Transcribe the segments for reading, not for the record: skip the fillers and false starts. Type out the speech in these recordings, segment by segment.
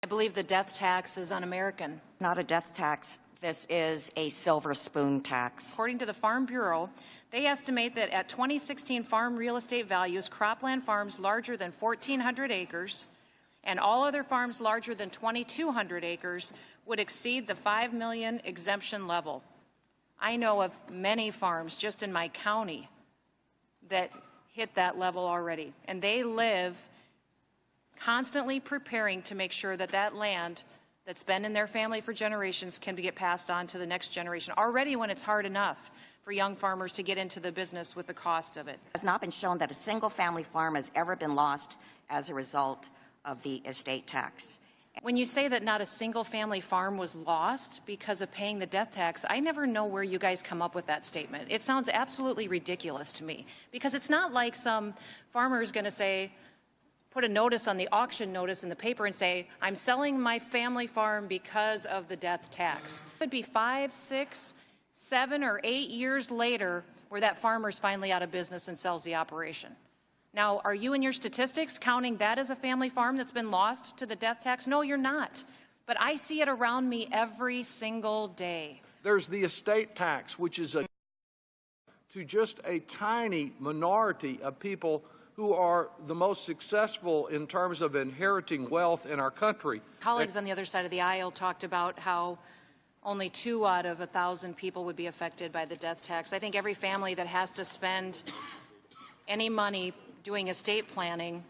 I believe the death tax is un-American. Not a death tax. This is a silver spoon tax. According to the Farm Bureau, they estimate that at 2016 farm real estate values, cropland farms larger than 1,400 acres and all other farms larger than 2,200 acres would exceed the $5 million exemption level. I know of many farms just in my county that hit that level already, and they live constantly preparing to make sure that that land that's been in their family for generations can get passed on to the next generation, already when it's hard enough for young farmers to get into the business with the cost of it. It has not been shown that a single family farm has ever been lost as a result of the estate tax. When you say that not a single family farm was lost because of paying the death tax, I never know where you guys come up with that statement. It sounds absolutely ridiculous to me, because it's not like some farmer is going to say, put a notice on the auction notice in the paper and say, I'm selling my family farm because of the death tax. It could be 5, 6, 7, or 8 years later where that farmer's finally out of business and sells the operation. Now, are you in your statistics counting that as a family farm that's been lost to the death tax? No, you're not. But I see it around me every single day. There's the estate tax, which is to just a tiny minority of people who are the most successful in terms of inheriting wealth in our country. Colleagues on the other side of the aisle talked about how only 2 out of 1,000 people would be affected by the death tax. I think every family that has to spend any money doing estate planning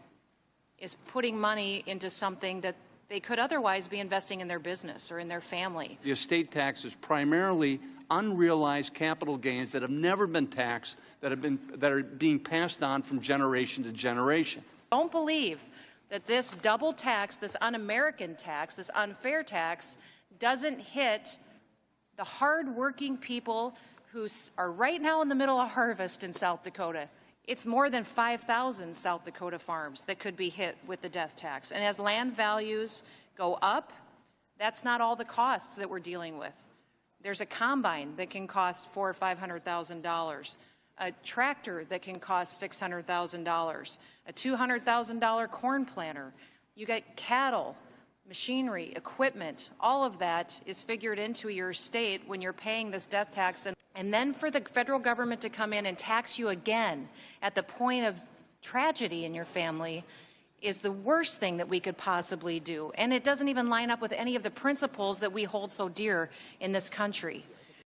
is putting money into something that they could otherwise be investing in their business or in their family. The estate tax is primarily unrealized capital gains that have never been taxed, that are being passed on from generation to generation. Don't believe that this double tax, this un-American tax, this unfair tax doesn't hit the hard-working people who are right now in the middle of harvest in South Dakota. It's more than 5,000 South Dakota farms that could be hit with the death tax. And as land values go up, that's not all the costs that we're dealing with. There's a combine that can cost $400,000 or $500,000, a tractor that can cost $600,000, a $200,000 corn planter. You got cattle, machinery, equipment. All of that is figured into your state when you're paying this death tax. And then for the federal government to come in and tax you again at the point of tragedy in your family is the worst thing that we could possibly do. And it doesn't even line up with any of the principles that we hold so dear in this country.